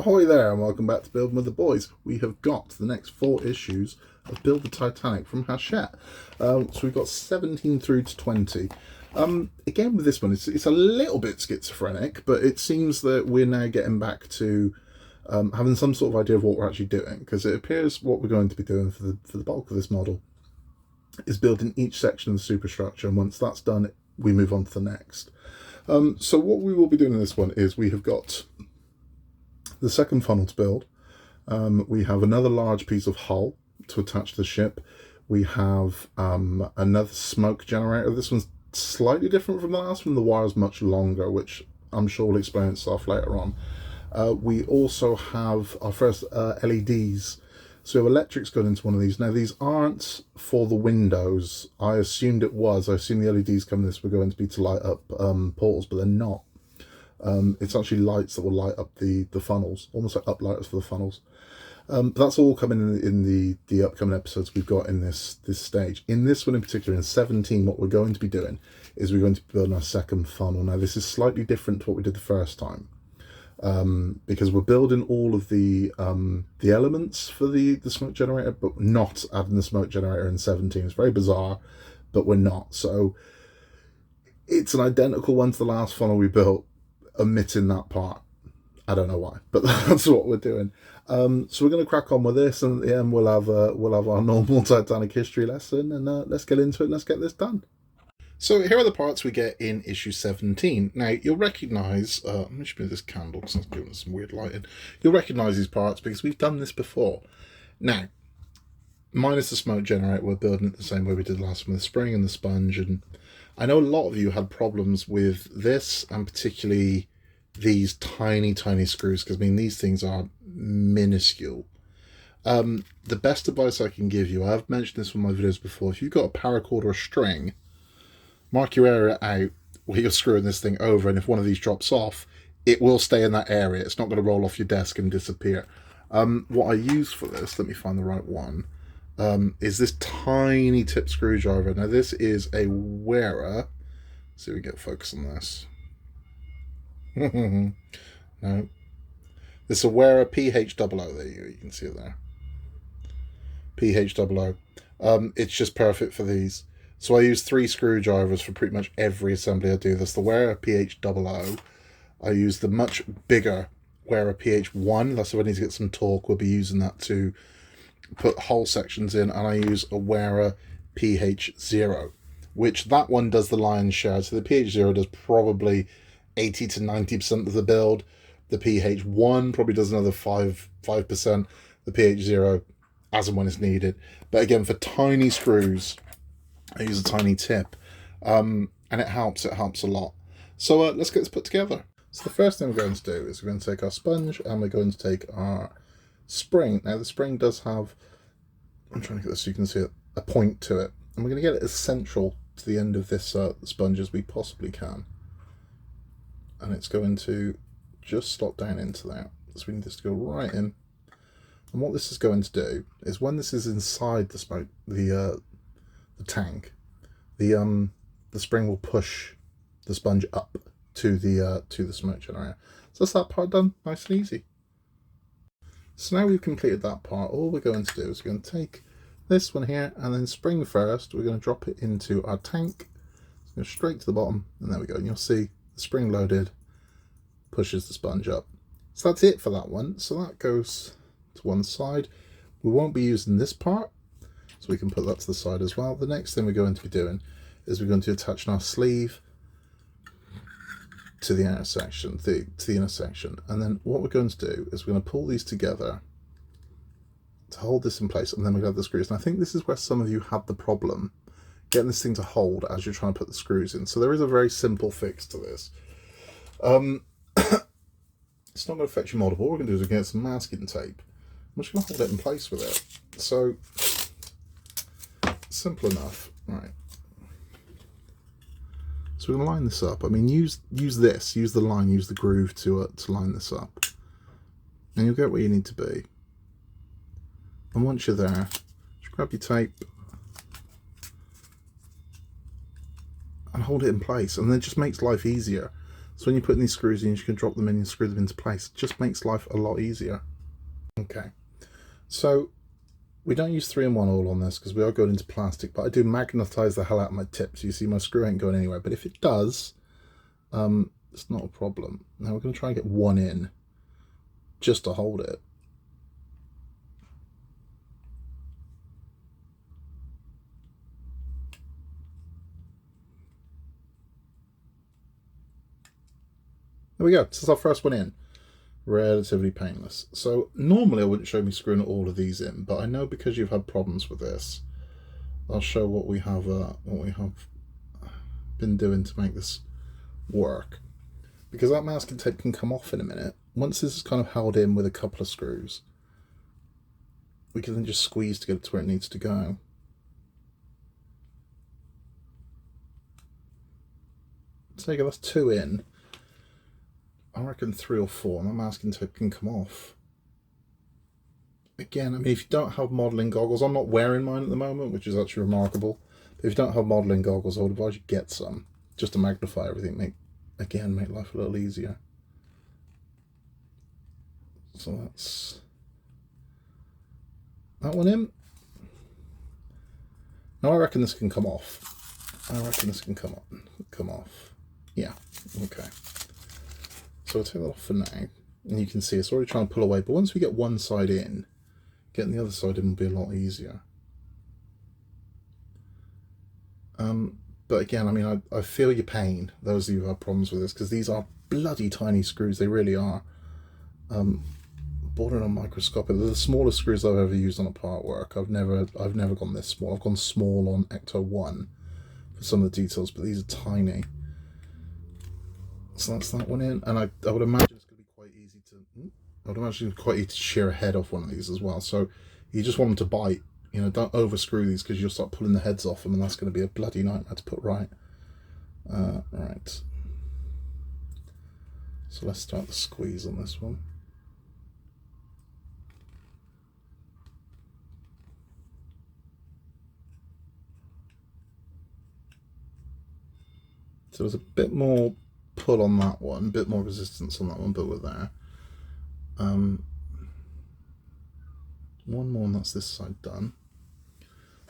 Ahoy there, and welcome back to Building with the Boys. We have got the next 4 issues of Build the Titanic from Hachette. So we've got 17 through to 20. Again, with this one, it's a little bit schizophrenic, but it seems that we're now getting back to having some sort of idea of what we're actually doing, because it appears what we're going to be doing for the bulk of this model is building each section of the superstructure, and once that's done, we move on to the next. So what we will be doing in this one is we have got the second funnel to build. We have another large piece of hull to attach to the ship. We have another smoke generator. This one's slightly different from the last one. The wire's much longer, which I'm sure will explain itself later on. We also have our first LEDs. So we have electrics going into one of these. Now, these aren't for the windows. I assumed it was. I assumed the LEDs coming this were going to be to light up portals, but they're not. It's actually lights that will light up the funnels, almost like uplighters for the funnels. But that's all coming in the upcoming episodes we've got in this stage. In this one in particular, in 17, what we're going to be doing is we're going to be building our second funnel. Now, this is slightly different to what we did the first time, because we're building all of the elements for the smoke generator, but not adding the smoke generator in 17. It's very bizarre, but we're not. So it's an identical one to the last funnel we built, omitting that part. I don't know why, but that's what we're doing. So we're going to crack on with this, and at the end we'll have our normal Titanic history lesson, and let's get into it and let's get this done. So here are the parts we get in issue 17. Now, you'll recognise, let me just move this candle because it's giving us some weird lighting. You'll recognise these parts because we've done this before. Now, minus the smoke generator, we're building it the same way we did last one with the spring and the sponge, and I know a lot of you had problems with this, and particularly these tiny screws, because I mean these things are minuscule. The best advice I can give you, I've mentioned this in my videos before, if you've got a paracord or a string, mark your area out where you're screwing this thing over, and if one of these drops off, it will stay in that area. It's not going to roll off your desk and disappear. What I use for this, let me find the right one, is this tiny tip screwdriver. Now this is a Wera. Let's see if we get focus on this. No, this is a Wera PH00. There you can see it there. PH00. It's just perfect for these. So I use 3 screwdrivers for pretty much every assembly I do. There's the Wera PH00. I use the much bigger Wera PH1. That's if I need to get some torque. We'll be using that to put whole sections in, and I use a Wera PH0, which that one does the lion's share. So the PH0 does probably 80 to 90% of the build. The PH1 probably does another 5%. The PH0 as and when it's needed. But again, for tiny screws, I use a tiny tip, and it helps a lot. So let's get this put together. So the first thing we're going to do is we're going to take our sponge, and we're going to take our spring. Now the spring does have, I'm trying to get this so you can see it, a point to it, and we're going to get it as central to the end of this sponge as we possibly can, and it's going to just slot down into that. So we need this to go right in, and what this is going to do is when this is inside the smoke, the tank, the spring will push the sponge up to the smoke generator. So that's that part done, nice and easy. So now we've completed that part, all we're going to do is we're going to take this one here, and then spring first, we're going to drop it into our tank. It's going straight to the bottom, and there we go. And you'll see the spring loaded pushes the sponge up. So that's it for that one. So that goes to one side. We won't be using this part, so we can put that to the side as well. The next thing we're going to be doing is we're going to attach our sleeve to the outer section, to the inner section, and then what we're going to do is we're going to pull these together to hold this in place, and then we have the screws. And I think this is where some of you had the problem getting this thing to hold as you're trying to put the screws in. So there is a very simple fix to this. It's not going to affect your model. What we're going to do is we're going to get some masking tape. I'm just going to hold it in place with it. So simple enough, right? So we're going to line this up. I mean, use the line, use the groove to line this up, and you'll get where you need to be. And once you're there, just grab your tape and hold it in place, and then it just makes life easier. So when you put in these screws in, you can drop them in and screw them into place. It just makes life a lot easier. Okay, so we don't use 3-in-1 all on this because we are going into plastic, but I do magnetize the hell out of my tip. So you see my screw ain't going anywhere, but if it does, it's not a problem. Now we're going to try and get one in just to hold it. There we go. This is our first one in. Relatively painless. So normally I wouldn't show me screwing all of these in, but I know because you've had problems with this, I'll show what we have been doing to make this work. Because that masking tape can come off in a minute. Once this is kind of held in with a couple of screws, we can then just squeeze to get it to where it needs to go. So there you go, that's 2 in. I reckon 3 or 4, and that masking tape can come off. Again, I mean, if you don't have modelling goggles, I'm not wearing mine at the moment, which is actually remarkable. But if you don't have modelling goggles, I would advise you get some, just to magnify everything, make life a little easier. So that's that one in. Now I reckon this can come off. I reckon this can come off. Yeah, okay. So I'll take that off for now, and you can see it's already trying to pull away, but once we get one side in, getting the other side in will be a lot easier. But again, I mean, I feel your pain, those of you who have problems with this, because these are bloody tiny screws, they really are. Bordering on microscopic. They're the smallest screws I've ever used on a part work. I've never gone this small. I've gone small on Ecto 1 for some of the details, but these are tiny. So that's that one in, and I would imagine it's going to be quite easy to. I would imagine it's quite easy to shear a head off one of these as well. So you just want them to bite. You know, don't over screw these because you'll start pulling the heads off them, and that's going to be a bloody nightmare to put right. Right. So let's start the squeeze on this one. So there's a bit more pull on that one, a bit more resistance on that one, but we're there. One more and that's this side done.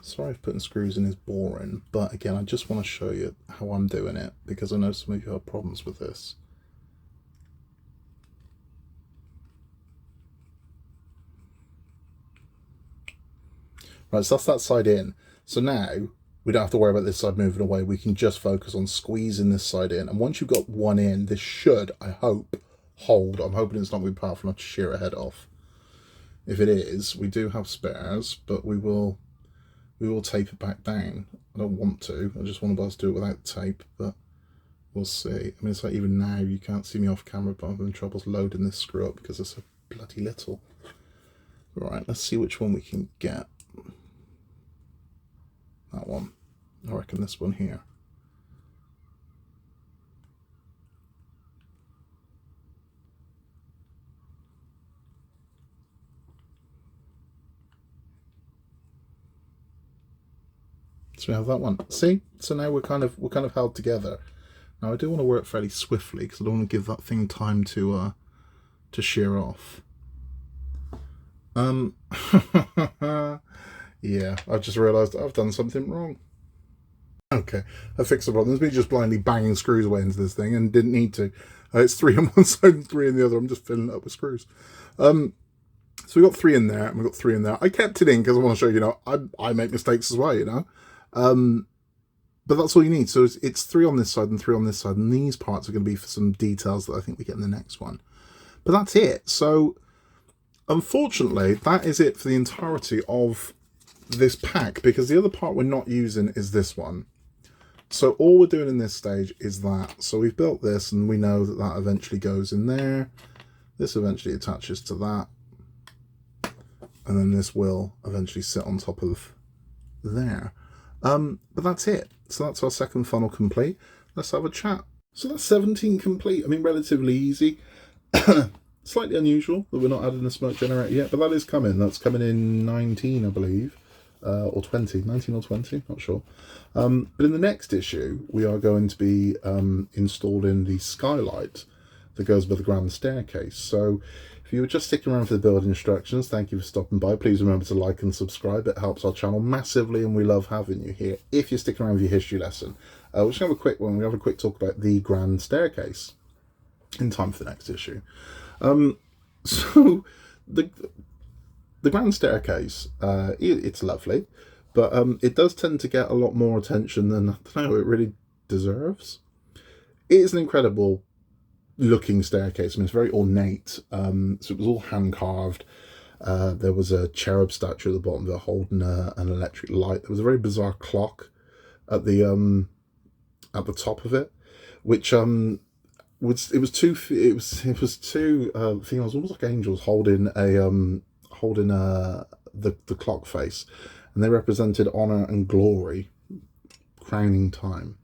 Sorry if putting screws in is boring, but again, I just want to show you how I'm doing it because I know some of you have problems with this. Right, so that's that side in. So now we don't have to worry about this side moving away. We can just focus on squeezing this side in. And once you've got one in, this should, I hope, hold. I'm hoping it's not going to be powerful enough to shear a head off. If it is, we do have spares, but we will tape it back down. I don't want to. I just want to do it without tape, but we'll see. I mean, it's like even now you can't see me off camera, but I'm having troubles loading this screw up because it's so bloody little. Right, let's see which one we can get. That one. I reckon this one here. So we have that one. See? So now we're kind of held together. Now I do want to work fairly swiftly because I don't want to give that thing time to shear off. Yeah, I've just realised I've done something wrong. Okay, I fixed the problem. There's me just blindly banging screws away into this thing and didn't need to. It's 3 on one side and 3 in the other. I'm just filling it up with screws. So we got 3 in there and we got 3 in there. I kept it in because I want to show you, know, I make mistakes as well, you know. But that's all you need. So it's 3 on this side and 3 on this side, and these parts are going to be for some details that I think we get in the next one. But that's it. So unfortunately, that is it for the entirety of this pack, because the other part we're not using is this one. So all we're doing in this stage is that. So we've built this and we know that that eventually goes in there. This eventually attaches to that. And then this will eventually sit on top of there. But that's it. So that's our second funnel complete. Let's have a chat. So that's 17 complete. I mean, relatively easy. Slightly unusual that we're not adding a smoke generator yet, but that is coming. That's coming in 19, I believe. or 20, 19 or 20, not sure. But in the next issue, we are going to be installing the skylight that goes by the grand staircase. So if you were just sticking around for the build instructions, thank you for stopping by. Please remember to like and subscribe. It helps our channel massively, and we love having you here. If you're sticking around with your history lesson, we'll just have a quick one. We'll have a quick talk about the grand staircase in time for the next issue. So the grand staircase, it's lovely, but it does tend to get a lot more attention than, I don't know, it really deserves. It is an incredible looking staircase. I mean, it's very ornate. So it was all hand carved. There was a cherub statue at the bottom of it holding an electric light. There was a very bizarre clock at the top of it, which it was two females, almost like angels, holding the clock face, and they represented honor and glory, crowning time.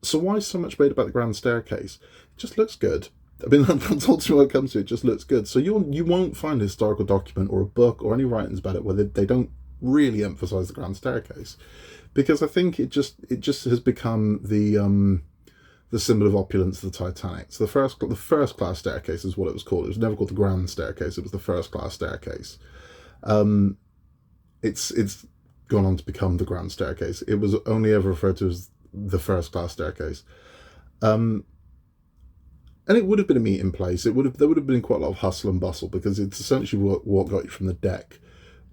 So why so much made about the grand staircase? It just looks good. I mean, that's ultimately what it comes to. It just looks good. So you won't find a historical document or a book or any writings about it where they don't really emphasize the grand staircase, because I think it just has become the symbol of opulence of the Titanic. So the first class staircase is what it was called. It was never called the grand staircase. It was the first class staircase. It's gone on to become the grand staircase. It was only ever referred to as the first class staircase. And it would have been a meeting place. There would have been quite a lot of hustle and bustle, because it's essentially what got you from the deck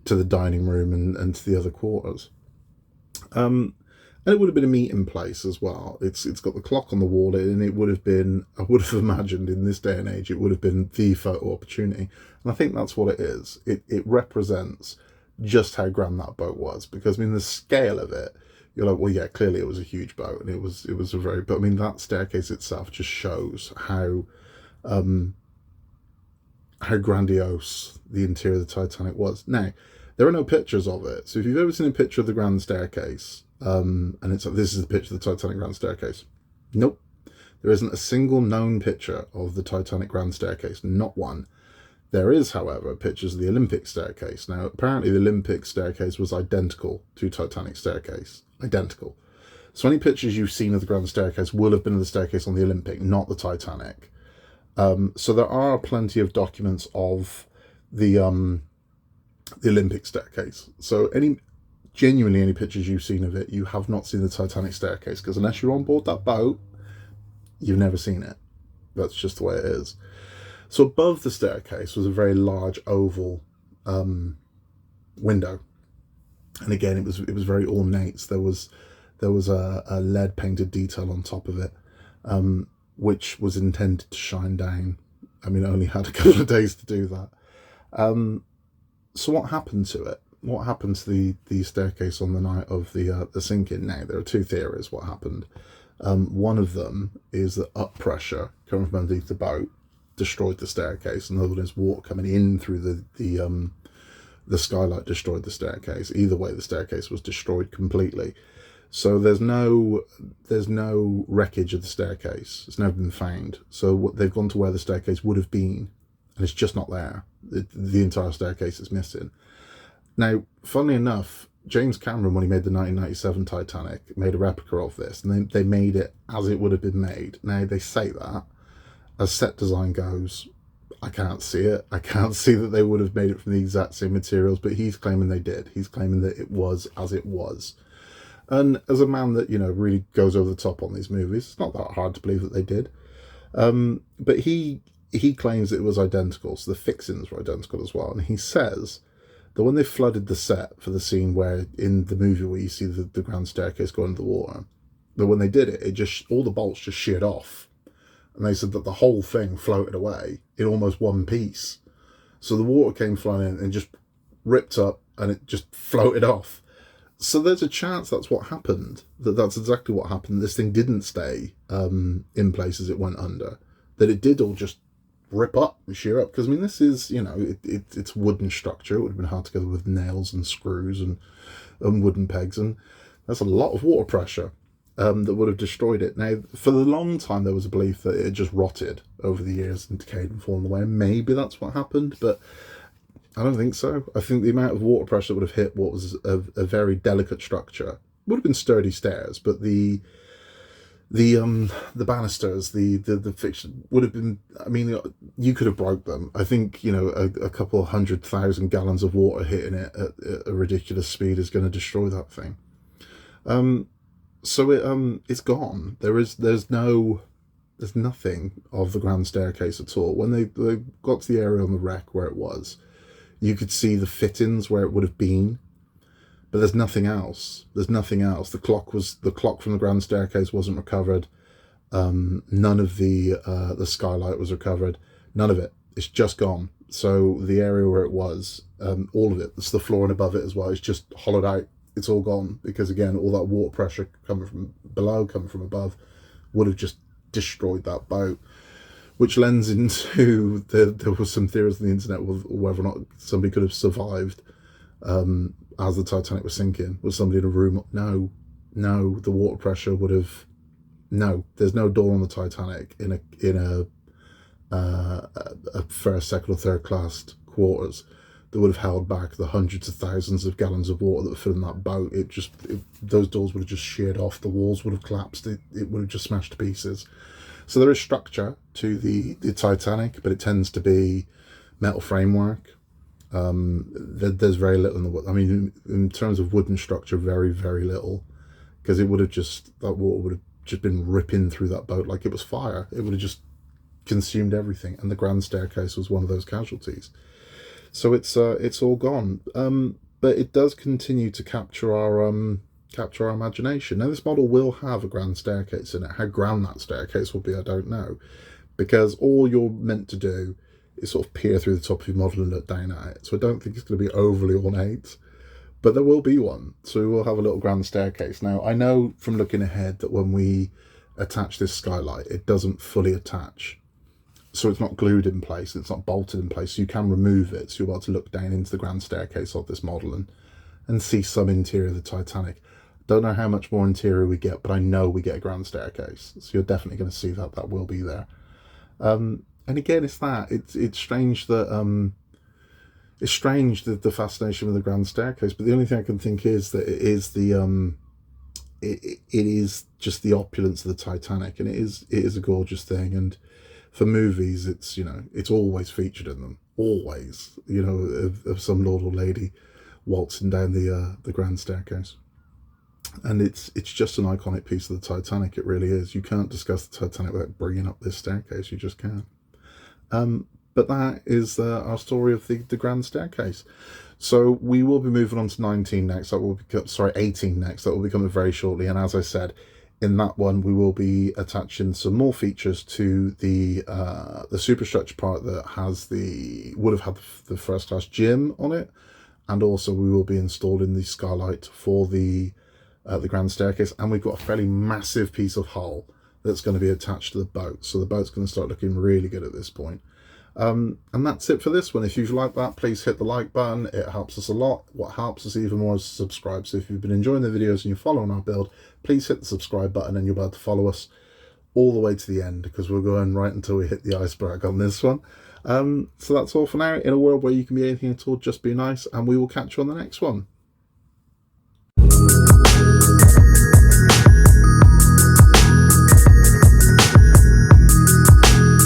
to the dining room and to the other quarters. And it would have been a meeting place as well. It's got the clock on the wall, and it would have been, I would have imagined in this day and age, it would have been the photo opportunity. And I think that's what it is. It represents just how grand that boat was, because I mean, the scale of it, you're like, well, yeah, clearly it was a huge boat, and it was a very, but I mean, that staircase itself just shows how grandiose the interior of the Titanic was. Now, there are no pictures of it, so if you've ever seen a picture of the grand staircase, and it's like, this is the picture of the Titanic grand staircase, nope, there isn't a single known picture of the Titanic grand staircase, not one. There is, however, pictures of the Olympic staircase. Now, apparently the Olympic staircase was identical to Titanic staircase. Identical. So any pictures you've seen of the grand staircase will have been of the staircase on the Olympic, not the Titanic. So there are plenty of documents of the Olympic staircase. So genuinely any pictures you've seen of it, you have not seen the Titanic staircase, because unless you're on board that boat, you've never seen it. That's just the way it is. So above the staircase was a very large oval window, and again it was very ornate. There was a lead painted detail on top of it, which was intended to shine down. I mean, it only had a couple of days to do that. So what happened to it? What happened to the staircase on the night of the sinking? Now, there are two theories what happened. One of them is that up pressure coming from underneath the boat destroyed the staircase. Another one is water coming in through the skylight destroyed the staircase. Either way, the staircase was destroyed completely. So there's no wreckage of the staircase. It's never been found. So they've gone to where the staircase would have been, and it's just not there. The entire staircase is missing. Now, funnily enough, James Cameron, when he made the 1997 Titanic, made a replica of this, and they made it as it would have been made. Now, they say that. As set design goes, I can't see it. I can't see that they would have made it from the exact same materials, but he's claiming they did. He's claiming that it was as it was. And as a man that, really goes over the top on these movies, it's not that hard to believe that they did. But he claims it was identical, so the fixings were identical as well. And he says that when they flooded the set for the scene where, in the movie where you see the grand staircase go under the water, that when they did it, all the bolts just sheared off. And they said that the whole thing floated away in almost one piece. So the water came flying in and just ripped up, and it just floated off. So there's a chance that's what happened. That's exactly what happened. This thing didn't stay in place as it went under. That it did all just rip up and shear up. Because, I mean, this is, it's wooden structure. It would have been hard together with nails and screws and wooden pegs. And that's a lot of water pressure. That would have destroyed it. Now, for a long time, there was a belief that it had just rotted over the years and decayed and fallen away. Maybe that's what happened, but I don't think so. I think the amount of water pressure that would have hit what was a very delicate structure would have been sturdy stairs, but the banisters, the fixture would have been. I mean, you could have broke them. I think, you know, a couple 100,000 gallons of water hitting it at a ridiculous speed is going to destroy that thing. So it's gone. There's nothing of the grand staircase at all. When they got to the area on the wreck where it was, you could see the fittings where it would have been, but there's nothing else. There's nothing else. The clock from the grand staircase wasn't recovered. None of the skylight was recovered. None of it. It's just gone. So the area where it was, all of it, it's the floor and above it as well, it's just hollowed out. It's all gone because, again, all that water pressure coming from below, coming from above, would have just destroyed that boat. Which lends into there was some theories on the internet whether or not somebody could have survived as the Titanic was sinking. Was somebody in a room? No, the water pressure would have. No, there's no door on the Titanic in a first, second, or third class quarters that would have held back the hundreds of thousands of gallons of water that were filling that boat. Those doors would have just sheared off. The walls would have collapsed. It would have just smashed to pieces. So there is structure to the Titanic, but it tends to be metal framework. There's very little in the wood. I mean, in terms of wooden structure, very, very little, because that water would have just been ripping through that boat like it was fire. It would have just consumed everything, and the grand staircase was one of those casualties. So it's all gone. But it does continue to capture our imagination. Now, this model will have a grand staircase in it. How grand that staircase will be, I don't know, because all you're meant to do is sort of peer through the top of your model and look down at it. So I don't think it's going to be overly ornate, but there will be one. So we will have a little grand staircase. Now, I know from looking ahead that when we attach this skylight, it doesn't fully attach. So it's not glued in place, it's not bolted in place, so you can remove it. So you're able to look down into the grand staircase of this model and see some interior of the Titanic. Don't know how much more interior we get, but I know we get a grand staircase. So you're definitely going to see that will be there. And again, it's strange that the fascination with the grand staircase, but the only thing I can think is that it is it is just the opulence of the Titanic, and it is a gorgeous thing. And for movies, it's always featured in them, always, of some lord or lady waltzing down the grand staircase. And it's just an iconic piece of the Titanic. It really is. You can't discuss the Titanic without bringing up this staircase. You just can't. But that is our story of the grand staircase. So we will be moving on to 19 next. 18 next. That will be coming very shortly. And as I said, in that one, we will be attaching some more features to the superstructure part that would have had the first class gym on it, and also we will be installing the skylight for the grand staircase, and we've got a fairly massive piece of hull that's going to be attached to the boat. So the boat's going to start looking really good at this point. And that's it for this one. If you've liked that, please hit the like button. It helps us a lot. What helps us even more is to subscribe. So if you've been enjoying the videos and you're following our build, please hit the subscribe button and you'll be able to follow us all the way to the end, because we're going right until we hit the iceberg on this one. So that's all for now. In a world where you can be anything at all, just be nice, and we will catch you on the next one.